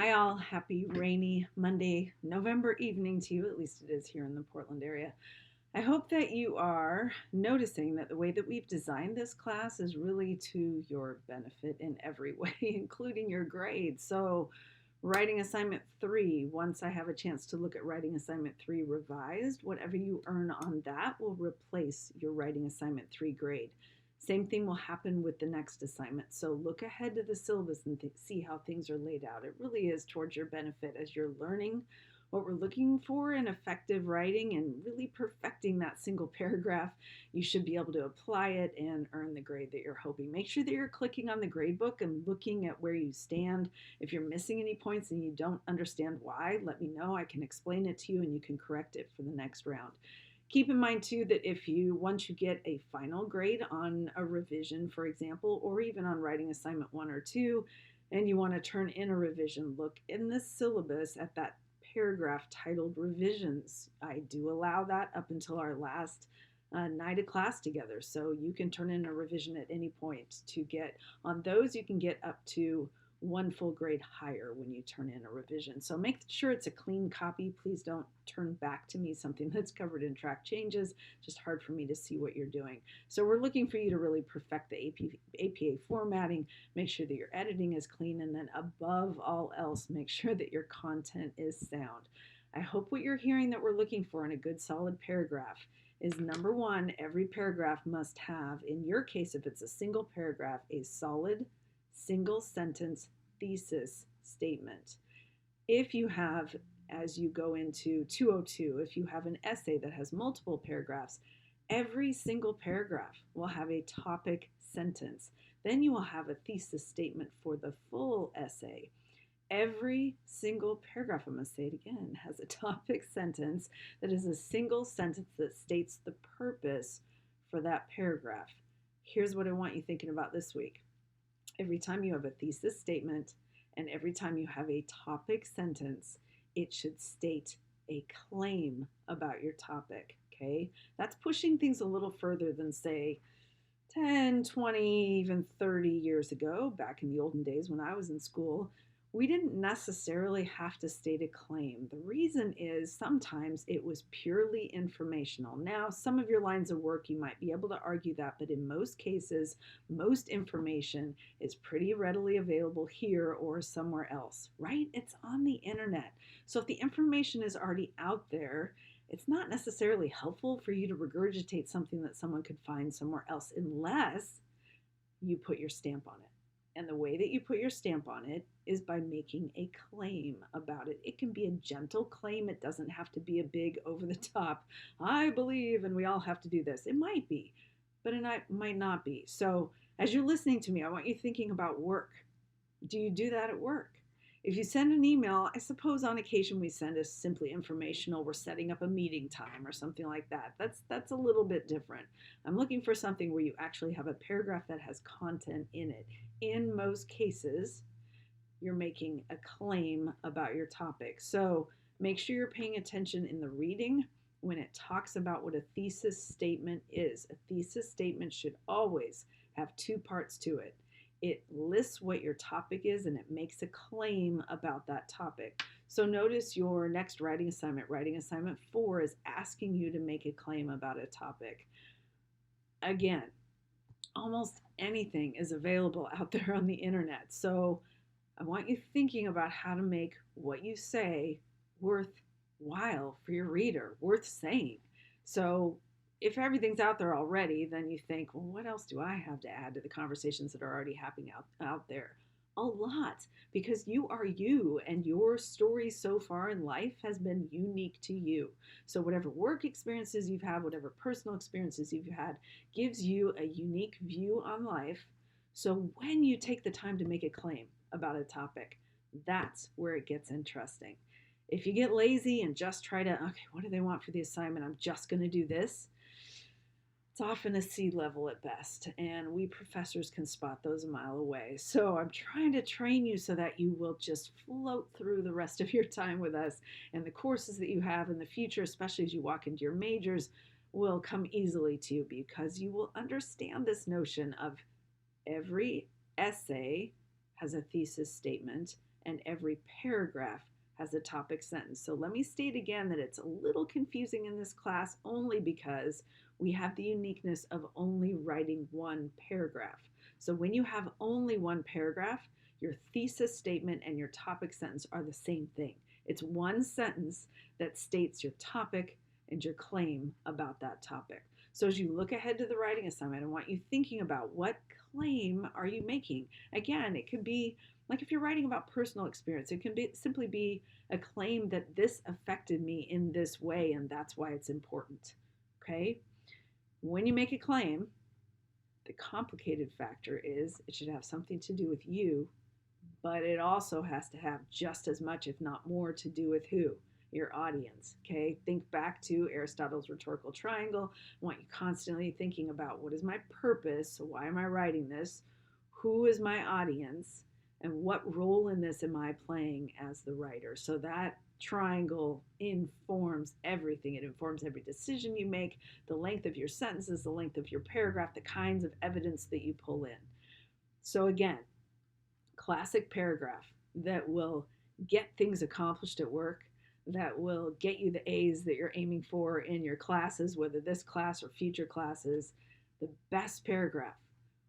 Hi, all. Happy rainy Monday, November evening to you. At least it is here in the Portland area. I hope that you are noticing that the way that we've designed this class is really to your benefit in every way, including your grades. So, writing assignment three, once I have a chance to look at writing assignment three revised, whatever you earn on that will replace your writing assignment three grade. Same thing will happen with the next assignment. So look ahead to the syllabus and see how things are laid out. It really is towards your benefit as you're learning what we're looking for in effective writing and really perfecting that single paragraph. You should be able to apply it and earn the grade that you're hoping. Make sure that you're clicking on the grade book and looking at where you stand. If you're missing any points and you don't understand why, let me know. I can explain it to you and you can correct it for the next round. Keep in mind too that once you get a final grade on a revision, for example, or even on writing assignment one or two, and you want to turn in a revision, look in the syllabus at that paragraph titled revisions. I do allow that up until our last night of class together. So you can turn in a revision at any point to get on those, you can get up to one full grade higher when you turn in a revision. So make sure it's a clean copy. Please don't turn back to me something that's covered in track changes. Just hard for me to see what you're doing. So we're looking for you to really perfect the APA formatting, make sure that your editing is clean, and then above all else, make sure that your content is sound. I hope what you're hearing that we're looking for in a good solid paragraph is number one, every paragraph must have, in your case, if it's a single paragraph, a solid single sentence thesis statement. If you have, as you go into 202, if you have an essay that has multiple paragraphs, every single paragraph will have a topic sentence. Then you will have a thesis statement for the full essay. Every single paragraph, I'm going to say it again, has a topic sentence that is a single sentence that states the purpose for that paragraph. Here's what I want you thinking about this week. Every time you have a thesis statement and every time you have a topic sentence, it should state a claim about your topic, okay? That's pushing things a little further than, say, 10, 20, even 30 years ago, back in the olden days when I was in school. We didn't necessarily have to state a claim. The reason is sometimes it was purely informational. Now, some of your lines of work, you might be able to argue that, but in most cases, most information is pretty readily available here or somewhere else, right? It's on the internet. So if the information is already out there, it's not necessarily helpful for you to regurgitate something that someone could find somewhere else unless you put your stamp on it. And the way that you put your stamp on it is by making a claim about it. It can be a gentle claim. It doesn't have to be a big over the top, I believe, and we all have to do this. It might be, but it might not be. So as you're listening to me, I want you thinking about work. Do you do that at work? If you send an email, I suppose on occasion we send as simply informational, we're setting up a meeting time or something like that. That's a little bit different. I'm looking for something where you actually have a paragraph that has content in it. In most cases, you're making a claim about your topic. So make sure you're paying attention in the reading when it talks about what a thesis statement is. A thesis statement should always have two parts to it. It lists what your topic is and it makes a claim about that topic. So notice your next writing assignment 4, is asking you to make a claim about a topic. Again, almost anything is available out there on the internet. So I want you thinking about how to make what you say worthwhile for your reader, worth saying. So if everything's out there already, then you think, well, what else do I have to add to the conversations that are already happening out there? A lot, because you are you and your story so far in life has been unique to you. So whatever work experiences you've had, whatever personal experiences you've had, gives you a unique view on life. So when you take the time to make a claim about a topic, that's where it gets interesting. If you get lazy and just try to, okay, what do they want for the assignment? I'm just going to do this. It's often a C level at best, and we professors can spot those a mile away. So I'm trying to train you so that you will just float through the rest of your time with us, and the courses that you have in the future, especially as you walk into your majors, will come easily to you because you will understand this notion of every essay has a thesis statement, and every paragraph has a topic sentence. So let me state again that it's a little confusing in this class only because we have the uniqueness of only writing one paragraph. So when you have only one paragraph, your thesis statement and your topic sentence are the same thing. It's one sentence that states your topic and your claim about that topic. So as you look ahead to the writing assignment, I want you thinking about what claim are you making? Again, it could be like if you're writing about personal experience, it can simply be a claim that this affected me in this way and that's why it's important. Okay? When you make a claim, the complicated factor is it should have something to do with you, but it also has to have just as much, if not more, to do with who? Your audience. Okay, think back to Aristotle's rhetorical triangle. I want you constantly thinking about what is my purpose? So why am I writing this? Who is my audience? And what role in this am I playing as the writer? So that triangle informs everything. It informs every decision you make, the length of your sentences, the length of your paragraph, the kinds of evidence that you pull in. So again, classic paragraph that will get things accomplished at work, that will get you the A's that you're aiming for in your classes, whether this class or future classes. The best paragraph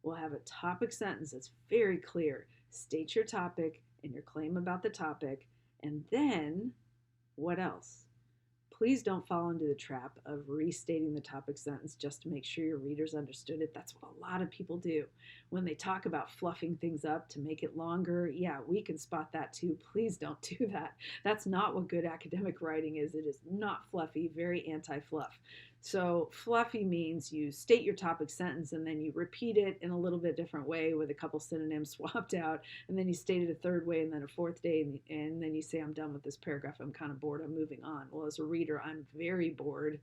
will have a topic sentence that's very clear. State your topic and your claim about the topic, and then what else? Please don't fall into the trap of restating the topic sentence just to make sure your readers understood it. That's what a lot of people do. When they talk about fluffing things up to make it longer, yeah, we can spot that too. Please don't do that. That's not what good academic writing is. It is not fluffy, very anti-fluff. So fluffy means you state your topic sentence and then you repeat it in a little bit different way with a couple synonyms swapped out, and then you state it a third way and then a fourth day, and then you say, I'm done with this paragraph, I'm kind of bored, I'm moving on. Well, as a reader, I'm very bored.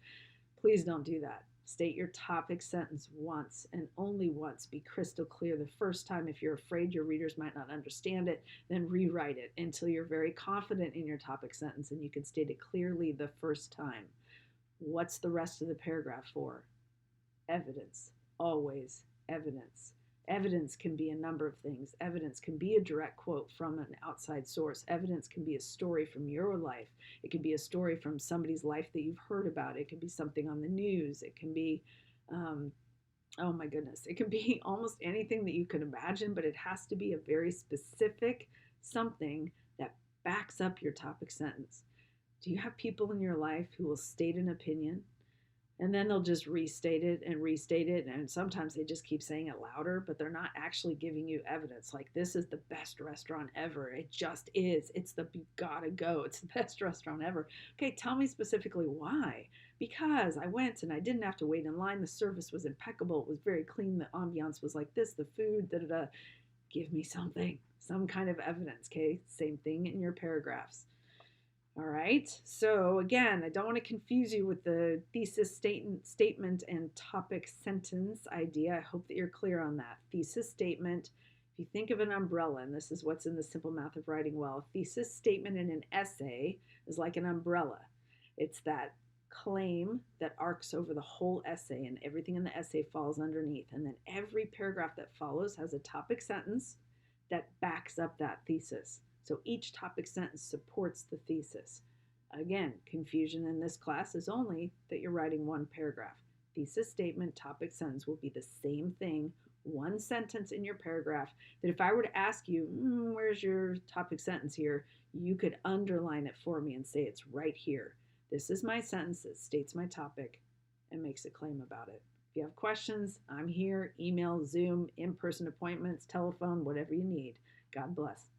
Please don't do that. State your topic sentence once and only once. Be crystal clear the first time. If you're afraid your readers might not understand it, then rewrite it until you're very confident in your topic sentence and you can state it clearly the first time. What's the rest of the paragraph for? Evidence. Always evidence. Evidence can be a number of things. Evidence can be a direct quote from an outside source. Evidence can be a story from your life. It can be a story from somebody's life that you've heard about. It can be something on the news. It can be, oh my goodness, it can be almost anything that you can imagine, but it has to be a very specific something that backs up your topic sentence. Do you have people in your life who will state an opinion and then they'll just restate it, and sometimes they just keep saying it louder, but they're not actually giving you evidence like this is the best restaurant ever? It just is. It's the you gotta go. It's the best restaurant ever. Okay, tell me specifically why. Because I went and I didn't have to wait in line. The service was impeccable. It was very clean. The ambiance was like this. The food, da da da. Give me something, some kind of evidence. Okay, same thing in your paragraphs. All right, so again, I don't want to confuse you with the thesis statement and topic sentence idea. I hope that you're clear on that. Thesis statement, if you think of an umbrella, and this is what's in the Simple Math of Writing Well, a thesis statement in an essay is like an umbrella. It's that claim that arcs over the whole essay and everything in the essay falls underneath. And then every paragraph that follows has a topic sentence that backs up that thesis. So each topic sentence supports the thesis. Again, confusion in this class is only that you're writing one paragraph. Thesis statement, topic sentence will be the same thing, one sentence in your paragraph, that if I were to ask you, where's your topic sentence here, you could underline it for me and say it's right here. This is my sentence that states my topic and makes a claim about it. If you have questions, I'm here. Email, Zoom, in-person appointments, telephone, whatever you need. God bless.